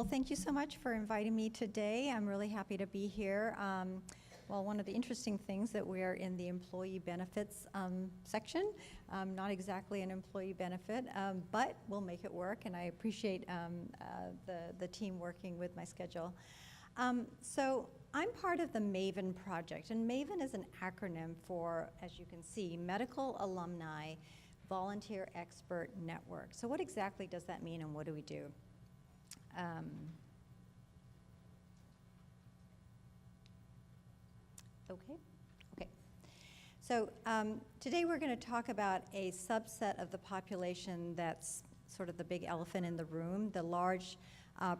Well, thank you so much for inviting me today. I'm really happy to be here. Well, one of the interesting things that we are in the employee benefits section. Not exactly an employee benefit, but we'll make it work, and I appreciate the team working with my schedule. So I'm part of the Maven Project, and Maven is an acronym for, as you can see, Medical Alumni Volunteer Expert Network. So what exactly does that mean, and what do we do? Okay. So today we're going to talk about a subset of the population that's sort of the big elephant in the room, the large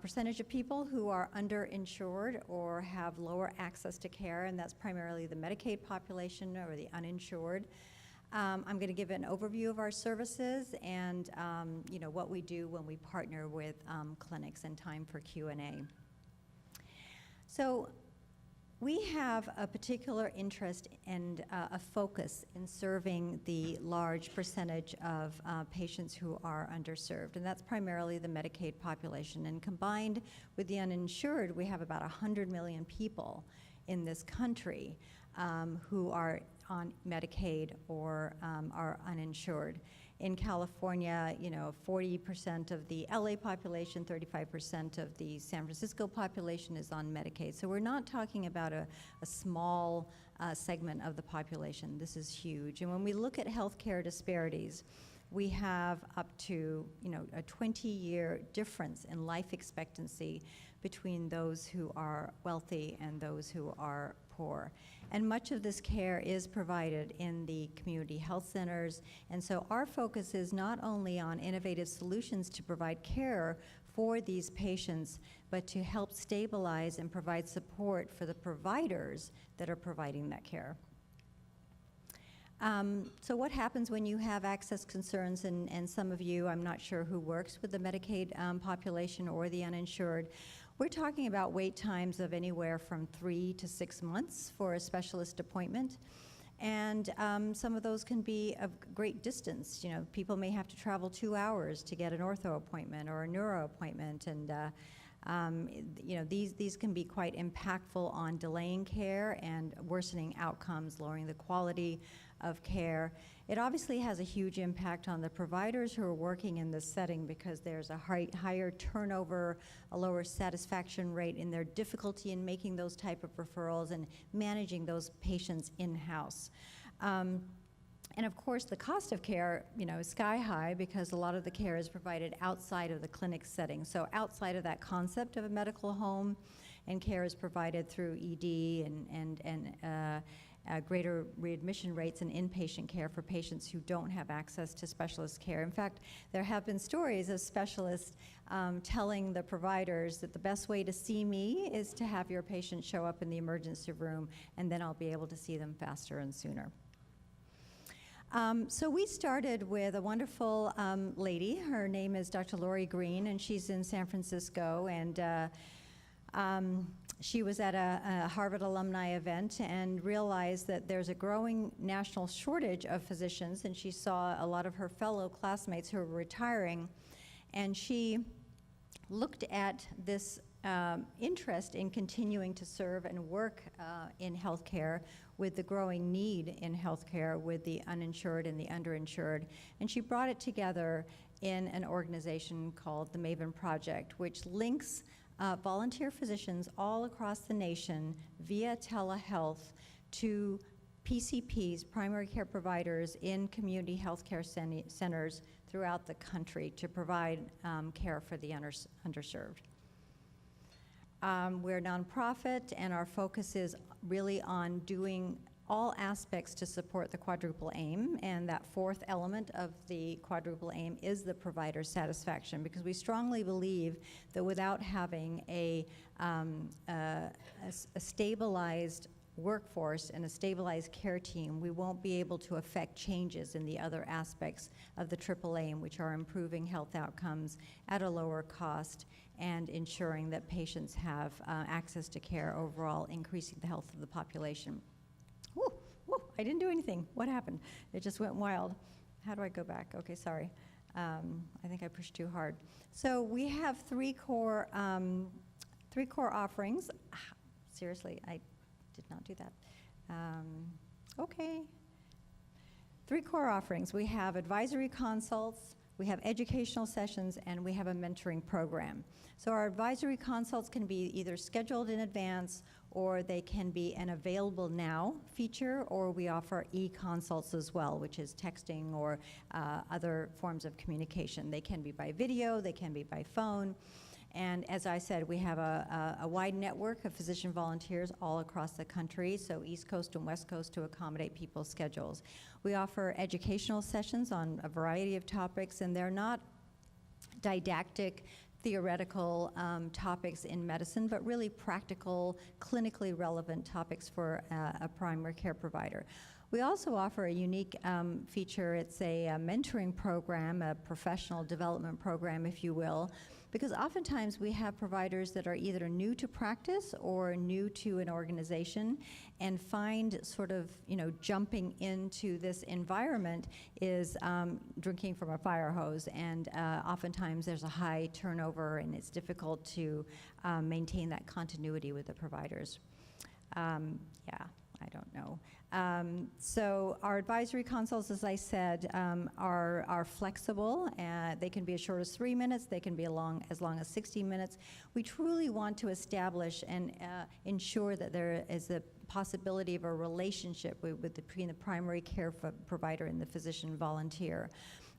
percentage of people who are underinsured or have lower access to care, and that's primarily the Medicaid population or the uninsured. I'm going to give an overview of our services and what we do when we partner with clinics, and time for Q&A. So we have a particular interest and a focus in serving the large percentage of patients who are underserved, and that's primarily the Medicaid population. And combined with the uninsured, we have about 100 million people in this country who are on Medicaid or are uninsured. In California, 40% of the LA population, 35% of the San Francisco population is on Medicaid. So we're not talking about a small segment of the population. This is huge. And when we look at healthcare disparities, we have up to a 20-year difference in life expectancy between those who are wealthy and those who are poor. And much of this care is provided in the community health centers. And so our focus is not only on innovative solutions to provide care for these patients, but to help stabilize and provide support for the providers that are providing that care. So what happens when you have access concerns, and some of you, I'm not sure who works with the Medicaid population or the uninsured. We're talking about wait times of anywhere from 3 to 6 months for a specialist appointment. And some of those can be of great distance. People may have to travel 2 hours to get an ortho appointment or a neuro appointment. And these can be quite impactful on delaying care and worsening outcomes, lowering the quality of care. It obviously has a huge impact on the providers who are working in this setting, because there's a higher turnover, a lower satisfaction rate in their difficulty in making those type of referrals and managing those patients in-house. And of course, the cost of care, is sky high, because a lot of the care is provided outside of the clinic setting. So outside of that concept of a medical home, and care is provided through ED and greater readmission rates and inpatient care for patients who don't have access to specialist care. In fact, there have been stories of specialists telling the providers that the best way to see me is to have your patient show up in the emergency room, and then I'll be able to see them faster and sooner. So we started with a wonderful lady. Her name is Dr. Lori Green, and she's in San Francisco. And she was at a Harvard alumni event and realized that there's a growing national shortage of physicians, and she saw a lot of her fellow classmates who were retiring, and she looked at this interest in continuing to serve and work in healthcare, with the growing need in healthcare with the uninsured and the underinsured, and she brought it together in an organization called the Maven Project, which links volunteer physicians all across the nation via telehealth to PCPs, primary care providers, in community healthcare centers throughout the country to provide care for the underserved. We're a nonprofit, and our focus is really on doing all aspects to support the Quadruple Aim, and that fourth element of the Quadruple Aim is the provider satisfaction, because we strongly believe that without having a stabilized workforce and a stabilized care team, we won't be able to affect changes in the other aspects of the Triple Aim, which are improving health outcomes at a lower cost and ensuring that patients have access to care overall, increasing the health of the population. Whoa, I didn't do anything. What happened? It just went wild. How do I go back? Okay, sorry. I think I pushed too hard. So we have three core offerings. Seriously, I did not do that. Okay. 3 core offerings. We have advisory consults, we have educational sessions, and we have a mentoring program. So our advisory consults can be either scheduled in advance, or they can be an available now feature, or we offer e-consults as well, which is texting or other forms of communication. They can be by video, they can be by phone. And as I said, we have a wide network of physician volunteers all across the country, so East Coast and West Coast, to accommodate people's schedules. We offer educational sessions on a variety of topics, and they're not didactic, theoretical topics in medicine, but really practical, clinically relevant topics for a primary care provider. We also offer a unique feature. It's a mentoring program, a professional development program, if you will, because oftentimes we have providers that are either new to practice or new to an organization, and find sort of, jumping into this environment is drinking from a fire hose, and oftentimes there's a high turnover, and it's difficult to maintain that continuity with the providers. Yeah, I don't know. So our advisory consults, as I said, are flexible. They can be as short as 3 minutes. They can be as long as 60 minutes. We truly want to establish and ensure that there is a possibility of a relationship between the primary care provider and the physician volunteer.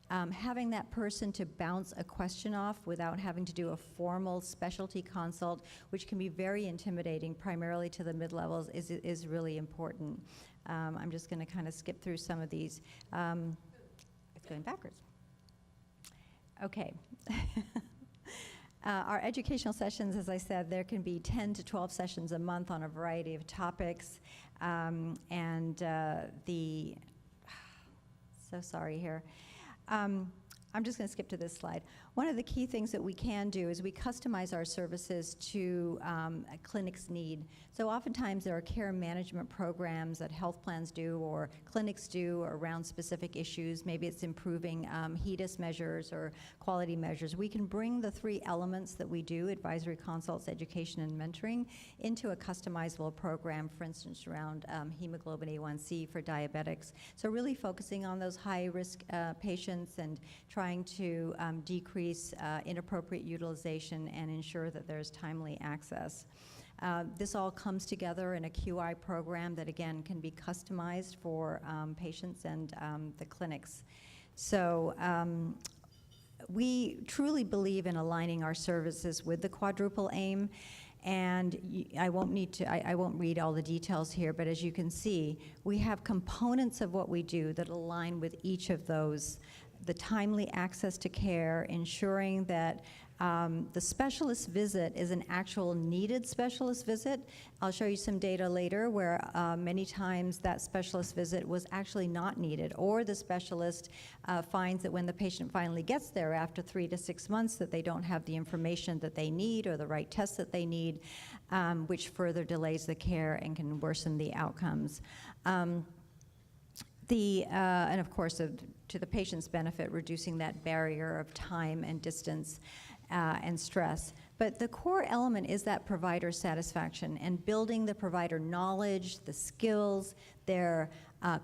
Having that person to bounce a question off without having to do a formal specialty consult, which can be very intimidating, primarily to the mid-levels, is really important. I'm just going to kind of skip through some of these. It's going backwards. Okay. Our educational sessions, as I said, there can be 10 to 12 sessions a month on a variety of topics. So sorry here. I'm just going to skip to this slide. One of the key things that we can do is we customize our services to a clinic's need. So oftentimes there are care management programs that health plans do or clinics do around specific issues. Maybe it's improving HEDIS measures or quality measures. We can bring the 3 elements that we do, advisory consults, education, and mentoring, into a customizable program, for instance, around hemoglobin A1C for diabetics. So really focusing on those high-risk patients and trying to decrease inappropriate utilization and ensure that there's timely access. This all comes together in a QI program that, again, can be customized for patients and the clinics. So we truly believe in aligning our services with the Quadruple Aim. And I won't read all the details here, but as you can see, we have components of what we do that align with each of those. The timely access to care, ensuring that the specialist visit is an actual needed specialist visit. I'll show you some data later where many times that specialist visit was actually not needed, or the specialist finds that when the patient finally gets there after 3 to 6 months that they don't have the information that they need or the right tests that they need, which further delays the care and can worsen the outcomes. And of course, to the patient's benefit, reducing that barrier of time and distance and stress. But the core element is that provider satisfaction and building the provider knowledge, the skills, their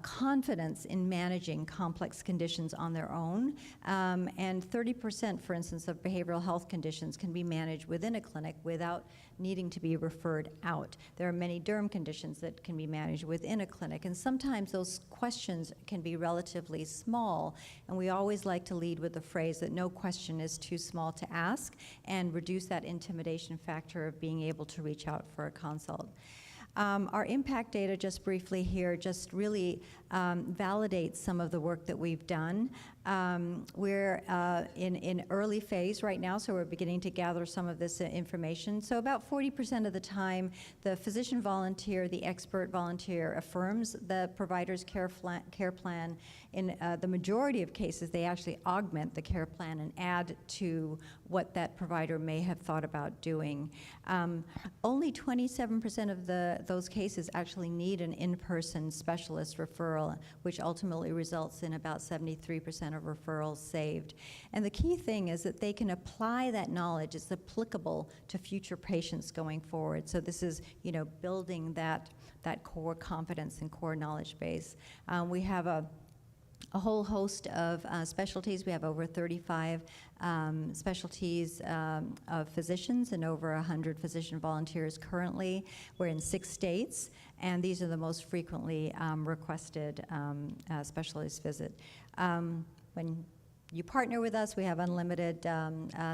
confidence in managing complex conditions on their own. And 30%, for instance, of behavioral health conditions can be managed within a clinic without needing to be referred out. There are many derm conditions that can be managed within a clinic, and sometimes those questions can be relatively small, and we always like to lead with the phrase that no question is too small to ask, and reduce that intimidation factor of being able to reach out for a consult. Our impact data, just briefly here, just really validates some of the work that we've done. We're in early phase right now, so we're beginning to gather some of this information. So about 40% of the time, the physician volunteer, the expert volunteer, affirms the provider's care plan. In the majority of cases, they actually augment the care plan and add to what that provider may have thought about doing. Only 27% of the those cases actually need an in-person specialist referral, which ultimately results in about 73% of referrals saved. And the key thing is that they can apply that knowledge. It's applicable to future patients going forward. So this is, building that core competence and core knowledge base. We have a whole host of specialties. We have over 35 specialties of physicians and over 100 physician volunteers currently. We're in 6 states, and these are the most frequently requested specialist visit. When you partner with us, we have unlimited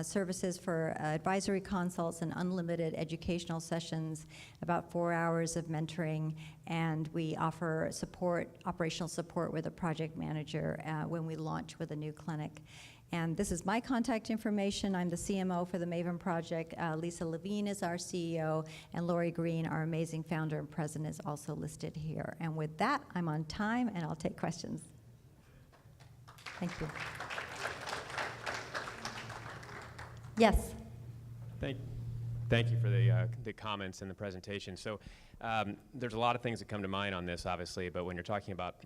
services for advisory consults and unlimited educational sessions, about 4 hours of mentoring, and we offer support, operational support with a project manager when we launch with a new clinic. And this is my contact information. I'm the CMO for the Maven Project. Lisa Levine is our CEO, and Lori Green, our amazing founder and president, is also listed here. And with that, I'm on time, and I'll take questions. Thank you. Yes. Thank you for the comments and the presentation. So there's a lot of things that come to mind on this, obviously, but when you're talking about,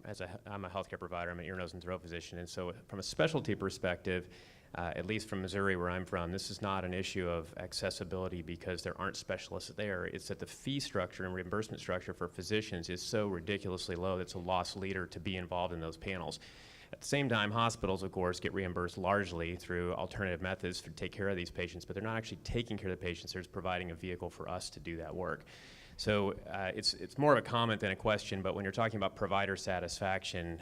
I'm a healthcare provider, I'm an ear, nose, and throat physician, and so from a specialty perspective, at least from Missouri where I'm from, this is not an issue of accessibility because there aren't specialists there. It's that the fee structure and reimbursement structure for physicians is so ridiculously low that it's a lost leader to be involved in those panels. At the same time, hospitals, of course, get reimbursed largely through alternative methods to take care of these patients, but they're not actually taking care of the patients. They're just providing a vehicle for us to do that work. So it's more of a comment than a question, but when you're talking about provider satisfaction,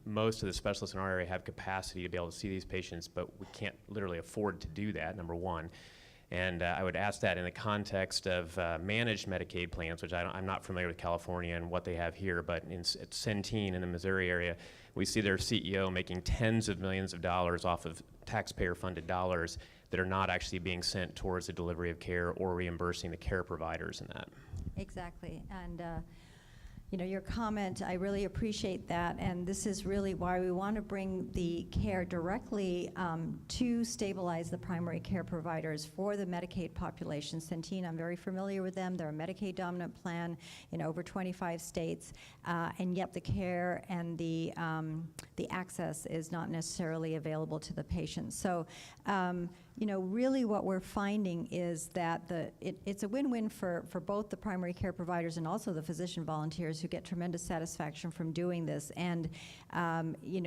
most of the specialists in our area have capacity to be able to see these patients, but we can't literally afford to do that, number one. And I would ask that in the context of managed Medicaid plans, which I'm not familiar with California and what they have here, but at Centene in the Missouri area, we see their CEO making tens of millions of dollars off of taxpayer-funded dollars that are not actually being sent towards the delivery of care or reimbursing the care providers in that. Exactly. And your comment, I really appreciate that, and this is really why we want to bring the care directly to stabilize the primary care providers for the Medicaid population. Centene, I'm very familiar with them. They're a Medicaid dominant plan in over 25 states, and yet the care and the access is not necessarily available to the patients. So really what we're finding is that it's a win-win for both the primary care providers and also the physician volunteers who get tremendous satisfaction from doing this. And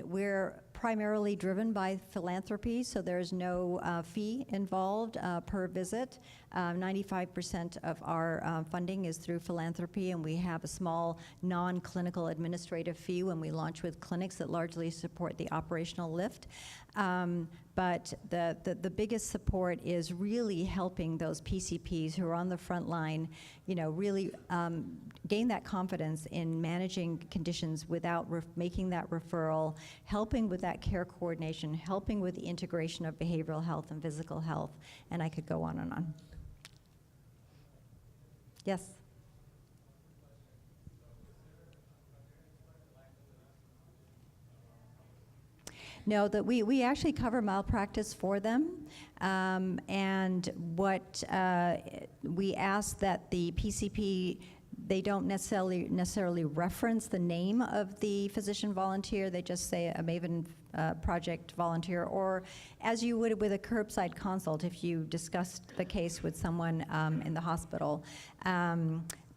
we're primarily driven by philanthropy, so there's no fee involved per visit. 95% of our funding is through philanthropy, and we have a small non-clinical administrative fee when we launch with clinics that largely support the operational lift. But the biggest support is really helping those PCPs who are on the front line, really gain that confidence in managing conditions without making that referral, helping with that care coordination, helping with the integration of behavioral health and physical health, and I could go on and on. Yes? No, that we actually cover malpractice for them, and what we ask that the PCP, they don't necessarily reference the name of the physician volunteer. They just say a Maven Project volunteer, or as you would with a curbside consult if you discussed the case with someone in the hospital.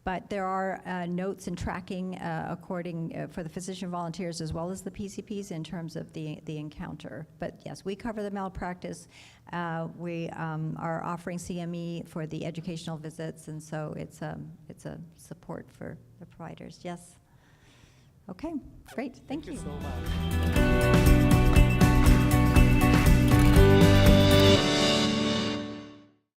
But there are notes and tracking for the physician volunteers as well as the PCPs in terms of the encounter. But yes, we cover the malpractice. We are offering CME for the educational visits, and so it's a support for the providers. Yes. Okay, great. Thank you Thank you so much.